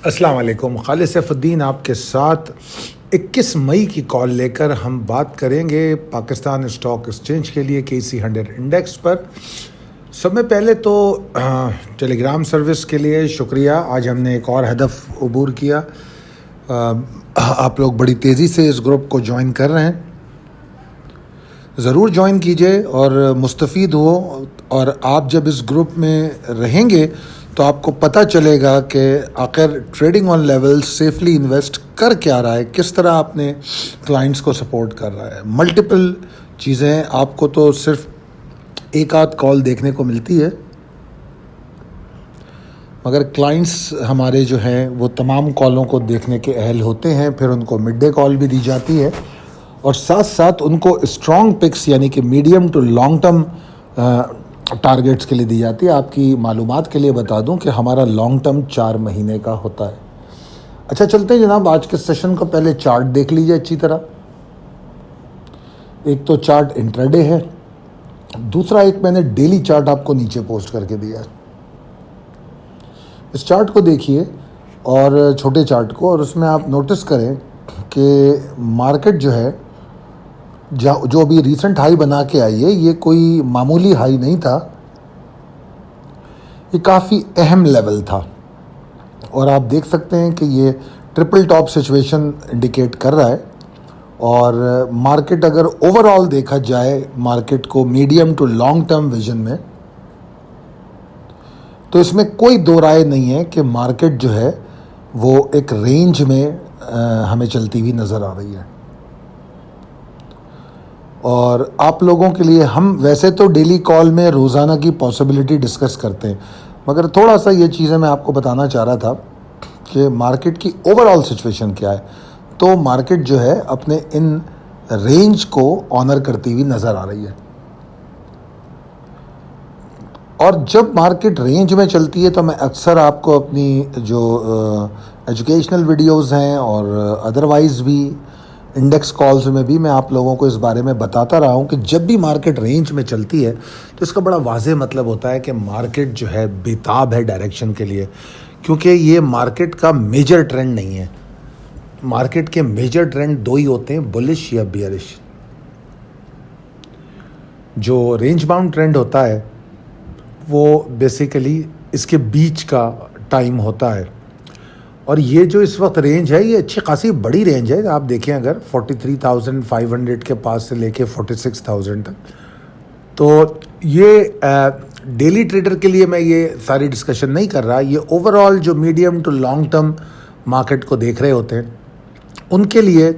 अस्सलाम वालेकुम। खालिद सैफुद्दीन आपके साथ 21 मई की कॉल लेकर हम बात करेंगे पाकिस्तान स्टॉक एक्सचेंज के लिए KC100 इंडेक्स पर। सबसे पहले तो टेलीग्राम सर्विस के लिए शुक्रिया। आज हमने एक और हदफ अबूर किया। आप लोग बड़ी तेज़ी से इस ग्रुप को ज्वाइन कर रहे हैं, ज़रूर ज्वाइन कीजिए और मुस्तफ़ीद हो। और आप जब इस ग्रुप में रहेंगे तो आपको पता चलेगा कि आखिर trading on level safely invest कर क्या रहा है, किस तरह अपने क्लाइंट्स को सपोर्ट कर रहा है। मल्टीपल चीज़ें आपको तो सिर्फ एक आध कॉल देखने को मिलती है, मगर क्लाइंट्स हमारे जो हैं वो तमाम कॉलों को देखने के अहल होते हैं। फिर उनको मिड डे कॉल भी दी जाती है और साथ साथ उनको स्ट्रॉन्ग पिक्स यानी कि medium to long term targets के लिए दी जाती है। आपकी मालूमात के लिए बता दूं कि हमारा लॉन्ग टर्म 4 महीने का होता है। अच्छा, चलते हैं जनाब आज के सेशन को। पहले चार्ट देख लीजिए अच्छी तरह। एक तो चार्ट इंट्राडे है, दूसरा एक मैंने डेली चार्ट आपको नीचे पोस्ट करके दिया है। इस चार्ट को देखिए और छोटे चार्ट को, और उसमें आप नोटिस करें कि मार्केट जो है जो अभी रिसेंट हाई बना के आई है, ये कोई मामूली हाई नहीं था, ये काफ़ी अहम लेवल था। और आप देख सकते हैं कि ये ट्रिपल टॉप सिचुएशन इंडिकेट कर रहा है। और मार्केट अगर ओवरऑल देखा जाए मार्केट को medium to long term vision में, तो इसमें कोई दो राय नहीं है कि मार्केट जो है वो एक रेंज में हमें चलती हुई नज़र आ रही है। और आप लोगों के लिए हम वैसे तो डेली कॉल में रोज़ाना की पॉसिबिलिटी डिस्कस करते हैं, मगर थोड़ा सा ये चीज़ें मैं आपको बताना चाह रहा था कि मार्केट की ओवरऑल सिचुएशन क्या है। तो मार्केट जो है अपने इन रेंज को ऑनर करती हुई नज़र आ रही है। और जब मार्केट रेंज में चलती है तो मैं अक्सर आपको अपनी जो एजुकेशनल वीडियोज़ हैं और अदरवाइज़ भी इंडेक्स कॉल्स में भी मैं आप लोगों को इस बारे में बताता रहा हूँ कि जब भी मार्केट रेंज में चलती है तो इसका बड़ा वाज़ेह मतलब होता है कि मार्केट जो है बेताब है डायरेक्शन के लिए, क्योंकि ये मार्केट का मेजर ट्रेंड नहीं है। मार्केट के मेजर ट्रेंड दो ही होते हैं, बुलिश या बियरिश। जो रेंज बाउंड ट्रेंड होता है वो बेसिकली इसके बीच का टाइम होता है। और ये जो इस वक्त रेंज है ये अच्छी खासी बड़ी रेंज है। आप देखें अगर 43,500 के पास से लेके 46,000 तक, तो ये डेली ट्रेडर के लिए मैं ये सारी डिस्कशन नहीं कर रहा। ये ओवरऑल जो medium to long term market को देख रहे होते हैं उनके लिए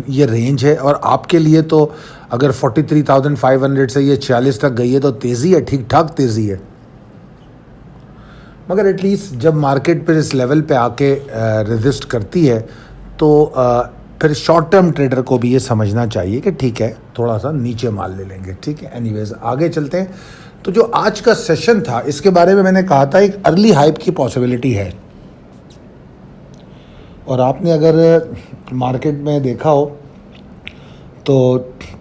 ये रेंज है। और आपके लिए तो अगर 43,500 से ये 46 तक गई है तो तेज़ी है, ठीक ठाक तेज़ी है। मगर एटलीस्ट जब मार्केट पर इस लेवल पे आके रेजिस्ट करती है तो फिर शॉर्ट टर्म ट्रेडर को भी ये समझना चाहिए कि ठीक है थोड़ा सा नीचे माल ले लेंगे, ठीक है। एनीवेज आगे चलते हैं। तो जो आज का सेशन था इसके बारे में मैंने कहा था एक अर्ली हाइप की पॉसिबिलिटी है। और आपने अगर मार्केट में देखा हो तो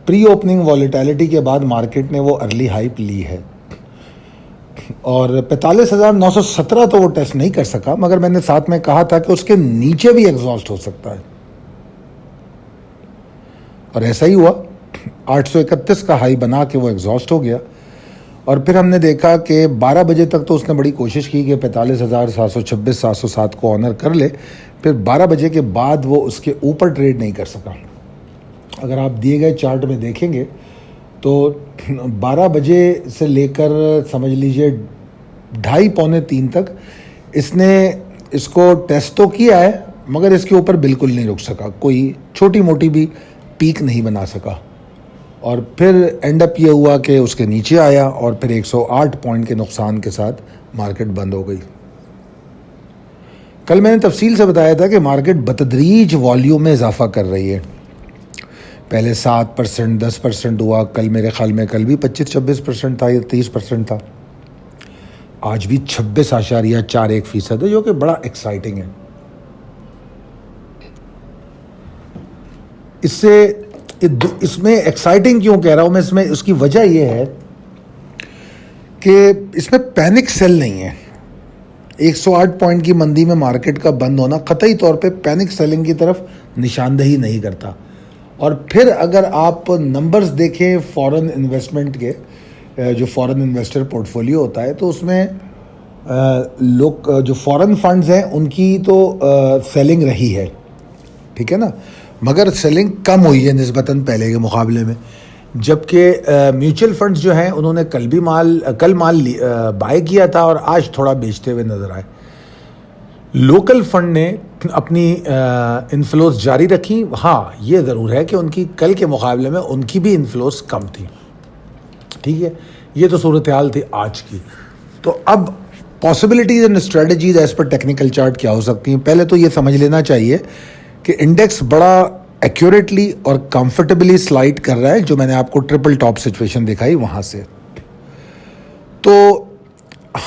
प्री ओपनिंग वॉलेटिलिटी के बाद मार्केट ने वो अर्ली हाइप ली है। और 45,917 तो वो टेस्ट नहीं कर सका, मगर मैंने साथ में कहा था कि उसके नीचे भी एग्जॉस्ट हो सकता है, और ऐसा ही हुआ। 831 का हाई बना के वो एग्जॉस्ट हो गया। और फिर हमने देखा कि 12 बजे तक तो उसने बड़ी कोशिश की कि 45,726 707 को ऑनर कर ले। फिर 12 बजे के बाद वो उसके ऊपर ट्रेड नहीं कर सका। अगर आप दिए गए चार्ट में देखेंगे तो 12 बजे से लेकर समझ लीजिए 2:30 पौने 3 तक इसने इसको टेस्ट तो किया है, मगर इसके ऊपर बिल्कुल नहीं रुक सका, कोई छोटी मोटी भी पीक नहीं बना सका। और फिर एंड अप ये हुआ कि उसके नीचे आया और फिर 108 पॉइंट के नुकसान के साथ मार्केट बंद हो गई। कल मैंने तफसील से बताया था कि मार्केट बतदरीज वॉल्यूम में इजाफा कर रही है। पहले 7%, 10% हुआ, कल मेरे ख्याल में कल भी 25-26% था या 30% था, आज भी 26.41% है, जो कि बड़ा एक्साइटिंग है। इसमें एक्साइटिंग क्यों कह रहा हूँ मैं, इसमें उसकी वजह यह है कि इसमें पैनिक सेल नहीं है। 108 पॉइंट की मंदी में मार्केट का बंद होना कतई तौर पे पैनिक सेलिंग की तरफ निशानदही नहीं करता। और फिर अगर आप नंबर्स देखें फॉरेन इन्वेस्टमेंट के, जो फॉरेन इन्वेस्टर पोर्टफोलियो होता है, तो उसमें लोग जो फॉरेन फंड्स हैं उनकी तो सेलिंग रही है, ठीक है ना, मगर सेलिंग कम हुई है निस्बतन पहले के मुकाबले में। जबकि म्यूचुअल फंड्स जो हैं उन्होंने कल माल बाय किया था और आज थोड़ा बेचते हुए नज़र आए। लोकल फंड ने अपनी इन्फ्लोस जारी रखी। हाँ, ये ज़रूर है कि उनकी कल के मुकाबले में उनकी भी इन्फ्लोस कम थी, ठीक है। ये तो सूरत हाल थी आज की। तो अब possibilities and strategies as per technical chart क्या हो सकती हैं। पहले तो ये समझ लेना चाहिए कि इंडेक्स बड़ा एक्यूरेटली और कंफर्टेबली स्लाइड कर रहा है, जो मैंने आपको ट्रिपल टॉप सिचुएशन दिखाई वहाँ से। तो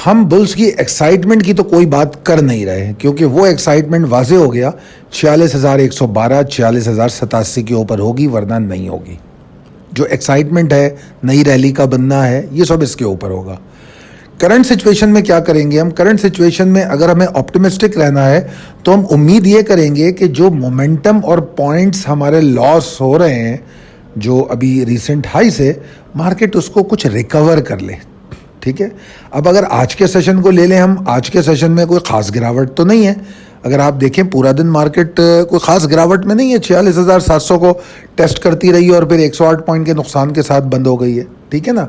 हम बुल्स की एक्साइटमेंट की तो कोई बात कर नहीं रहे, क्योंकि वो एक्साइटमेंट वाजे हो गया 46,112, 46,087 के ऊपर होगी, वरना नहीं होगी। जो एक्साइटमेंट है, नई रैली का बनना है, ये सब इसके ऊपर होगा। करंट सिचुएशन में क्या करेंगे हम? करंट सिचुएशन में अगर हमें ऑप्टिमिस्टिक रहना है तो हम उम्मीद ये करेंगे कि जो मोमेंटम और पॉइंट्स हमारे लॉस हो रहे हैं, जो अभी रिसेंट हाई से, मार्केट उसको कुछ रिकवर कर ले, ठीक है। अब अगर आज के सेशन को ले लें हम, आज के सेशन में कोई ख़ास गिरावट तो नहीं है। अगर आप देखें पूरा दिन मार्केट कोई ख़ास गिरावट में नहीं है, 46,700 को टेस्ट करती रही और फिर 108 पॉइंट के नुकसान के साथ बंद हो गई है, ठीक है ना।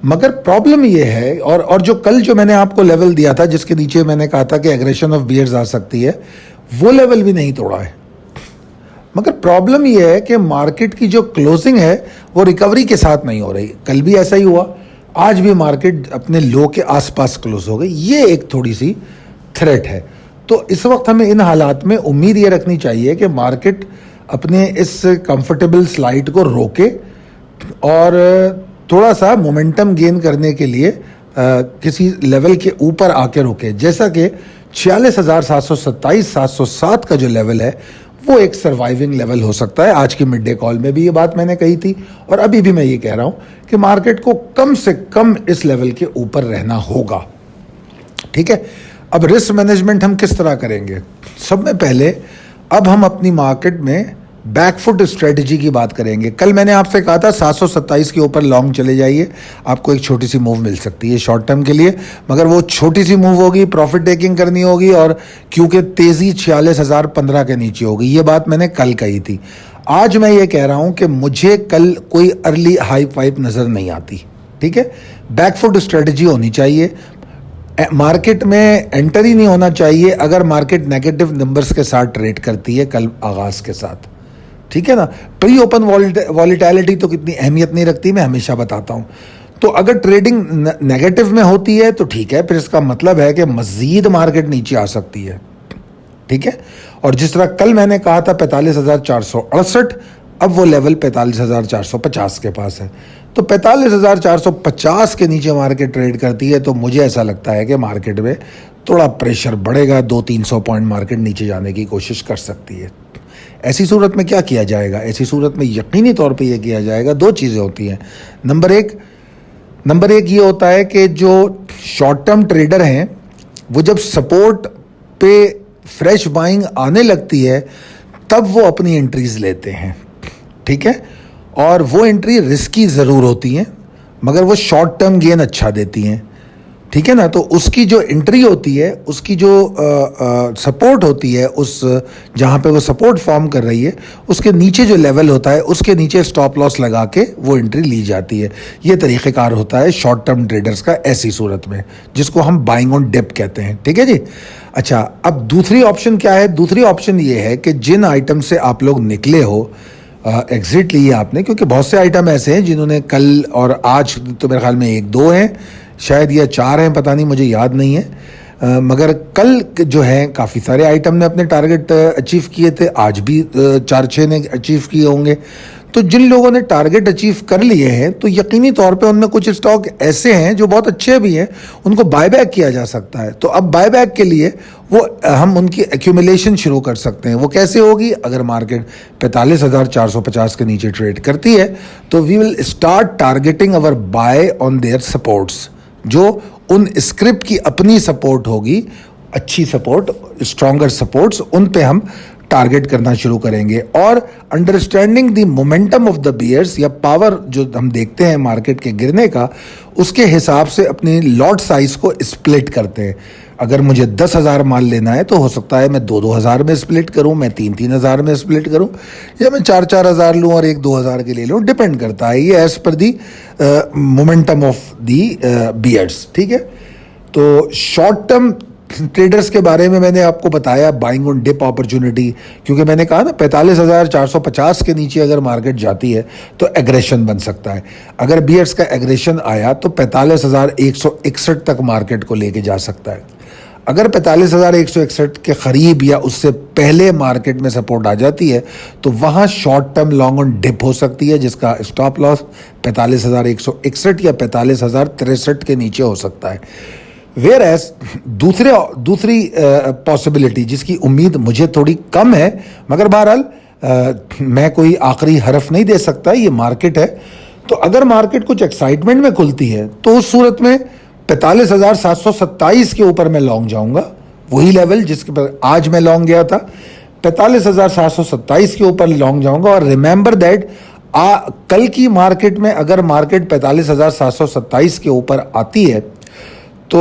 मगर प्रॉब्लम ये है, और जो कल जो मैंने आपको लेवल दिया था जिसके नीचे मैंने कहा था कि एग्रेशन ऑफ बियर्स आ सकती है, वो लेवल भी नहीं तोड़ा है। मगर प्रॉब्लम ये है कि मार्केट की जो क्लोजिंग है वो रिकवरी के साथ नहीं हो रही। कल भी ऐसा ही हुआ, आज भी मार्केट अपने लो के आसपास क्लोज हो गई। ये एक थोड़ी सी थ्रेट है। तो इस वक्त हमें इन हालात में उम्मीद ये रखनी चाहिए कि मार्केट अपने इस कंफर्टेबल स्लाइड को रोके और थोड़ा सा मोमेंटम गेन करने के लिए किसी लेवल के ऊपर आके रुके, जैसा कि 46,727, 707 का जो लेवल है वो एक सर्वाइविंग लेवल हो सकता है। आज की मिड डे कॉल में भी ये बात मैंने कही थी और अभी भी मैं ये कह रहा हूँ कि मार्केट को कम से कम इस लेवल के ऊपर रहना होगा, ठीक है। अब रिस्क मैनेजमेंट हम किस तरह करेंगे? सब में पहले अब हम अपनी मार्केट में बैकफुट स्ट्रेटजी की बात करेंगे। कल मैंने आपसे कहा था 727 के ऊपर लॉन्ग चले जाइए, आपको एक छोटी सी मूव मिल सकती है शॉर्ट टर्म के लिए, मगर वो छोटी सी मूव होगी, प्रॉफिट टेकिंग करनी होगी, और क्योंकि तेज़ी 46,015 के नीचे होगी। ये बात मैंने कल कही थी। आज मैं ये कह रहा हूँ कि मुझे कल कोई अर्ली हाई पाइप नज़र नहीं आती, ठीक है। बैकफुट स्ट्रेटजी होनी चाहिए। मार्केट में एंटर ही नहीं होना चाहिए अगर मार्केट नेगेटिव नंबर्स के साथ ट्रेड करती है कल आगाज़ के साथ, ठीक है ना। प्री ओपन वॉलिटैलिटी तो कितनी अहमियत नहीं रखती, मैं हमेशा बताता हूँ। तो अगर ट्रेडिंग नेगेटिव में होती है तो ठीक है, फिर इसका मतलब है कि मज़ीद मार्केट नीचे आ सकती है, ठीक है। और जिस तरह कल मैंने कहा था 45,468, अब वो लेवल 45,450 के पास है। तो 45,450 के नीचे मार्केट ट्रेड करती है तो मुझे ऐसा लगता है कि मार्केट में थोड़ा प्रेशर बढ़ेगा, 200-300 पॉइंट मार्केट नीचे जाने की कोशिश कर सकती है। ऐसी सूरत में क्या किया जाएगा? ऐसी सूरत में यकीनी तौर पे ये किया जाएगा, दो चीज़ें होती हैं। नंबर एक ये होता है कि जो शॉर्ट टर्म ट्रेडर हैं वो जब सपोर्ट पे फ्रेश बाइंग आने लगती है तब वो अपनी एंट्रीज लेते हैं, ठीक है। और वो एंट्री रिस्की ज़रूर होती हैं मगर वो शॉर्ट टर्म गेन अच्छा देती हैं, ठीक है ना। तो उसकी जो एंट्री होती है, उसकी जो सपोर्ट होती है, उस जहाँ पे वो सपोर्ट फॉर्म कर रही है उसके नीचे जो लेवल होता है उसके नीचे स्टॉप लॉस लगा के वो एंट्री ली जाती है। ये तरीक़ेकार होता है शॉर्ट टर्म ट्रेडर्स का ऐसी सूरत में, जिसको हम बाइंग ऑन डिप कहते हैं, ठीक है जी। अच्छा, अब दूसरी ऑप्शन क्या है? दूसरी ऑप्शन ये है कि जिन आइटम से आप लोग निकले हो, एग्जिट लिए आपने, क्योंकि बहुत से आइटम ऐसे हैं जिन्होंने कल और आज तो मेरे ख्याल में 1-2 हैं, शायद ये 4 हैं, पता नहीं, मुझे याद नहीं है। मगर कल जो है काफ़ी सारे आइटम ने अपने टारगेट अचीव किए थे, आज भी 4-6 ने अचीव किए होंगे। तो जिन लोगों ने टारगेट अचीव कर लिए हैं तो यकीनी तौर पे उनमें कुछ स्टॉक ऐसे हैं जो बहुत अच्छे भी हैं, उनको बायबैक किया जा सकता है। तो अब बायबैक के लिए वो हम उनकी एक्यूमुलेशन शुरू कर सकते हैं। वो कैसे होगी? अगर मार्केट 45,450 के नीचे ट्रेड करती है तो we will start targeting our buy on their supports, जो उन स्क्रिप्ट की अपनी सपोर्ट होगी, अच्छी सपोर्ट, स्ट्रॉन्गर सपोर्ट्स, उन पे हम टारगेट करना शुरू करेंगे। और understanding the momentum of the bears, या पावर जो हम देखते हैं मार्केट के गिरने का, उसके हिसाब से अपनी लॉट साइज को स्प्लिट करते हैं। अगर मुझे 10,000 माल लेना है तो हो सकता है मैं 2-2 हज़ार में स्प्लिट करूं, मैं 3-3 हज़ार में स्प्लिट करूं, या मैं 4-4 हज़ार लूं और 1-2 हज़ार के ले लूं। डिपेंड करता है ये as per the momentum of the bears. ठीक है, तो शॉर्ट टर्म ट्रेडर्स के बारे में मैंने आपको बताया, बाइंग ऑन डिप अपॉर्चुनिटी, क्योंकि मैंने कहा ना 45,450 के नीचे अगर मार्केट जाती है तो एग्रेशन बन सकता है। अगर बियर्स का एग्रेशन आया तो 45,161 तक मार्केट को लेके जा सकता है। अगर 45,161 के करीब या उससे पहले मार्केट में सपोर्ट आ जाती है तो वहाँ short term long on dip हो सकती है, जिसका स्टॉप लॉस 45,161 या 45,063 के नीचे हो सकता है। वेयर एज दूसरी पॉसिबिलिटी जिसकी उम्मीद मुझे थोड़ी कम है, मगर बहरहाल मैं कोई आखिरी हरफ नहीं दे सकता, ये मार्केट है। तो अगर मार्केट कुछ एक्साइटमेंट में खुलती है तो उस सूरत में 45,727 के ऊपर मैं लॉन्ग जाऊंगा, वही लेवल जिसके पर आज मैं लॉन्ग गया था, 45,727 के ऊपर लॉन्ग जाऊंगा। और रिमेंबर दैट कल की मार्केट में अगर मार्केट 45,727 के ऊपर आती है तो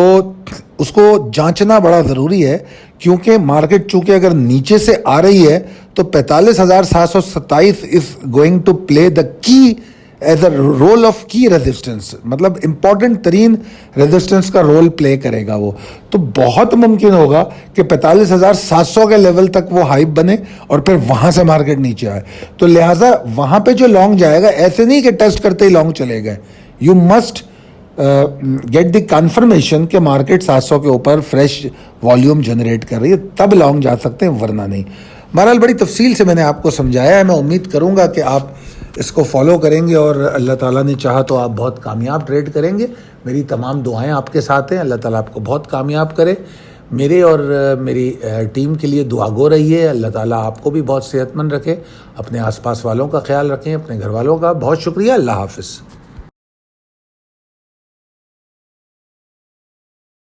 उसको जांचना बड़ा ज़रूरी है, क्योंकि मार्केट चूंकि अगर नीचे से आ रही है तो 45,727 is going to play the key as a role of key resistance, मतलब इंपॉर्टेंट तरीन रेजिस्टेंस का रोल प्ले करेगा वो। तो बहुत मुमकिन होगा कि 45,700 के लेवल तक वो हाइप बने और फिर वहाँ से मार्केट नीचे आए। तो लिहाजा वहाँ पे जो लॉन्ग जाएगा, ऐसे नहीं कि टेस्ट करते ही लॉन्ग चले गए, you must get the confirmation कि मार्केट 700 के ऊपर फ्रेश वॉल्यूम जनरेट कर रही है, तब लॉन्ग जा सकते हैं, वरना नहीं। बहरहाल बड़ी तफसील से मैंने आपको समझाया है। मैं उम्मीद करूंगा कि आप इसको फॉलो करेंगे और अल्लाह ताला ने चाहा तो आप बहुत कामयाब ट्रेड करेंगे। मेरी तमाम दुआएं आपके साथ हैं, अल्लाह ताला आपको बहुत कामयाब करे। मेरे और मेरी टीम के लिए दुआ गो रहिए, अल्लाह ताला आपको भी बहुत सेहतमंद रखे, अपने आसपास वालों का ख्याल रखें, अपने घर वालों का। बहुत शुक्रिया, अल्लाह हाफ़िज़।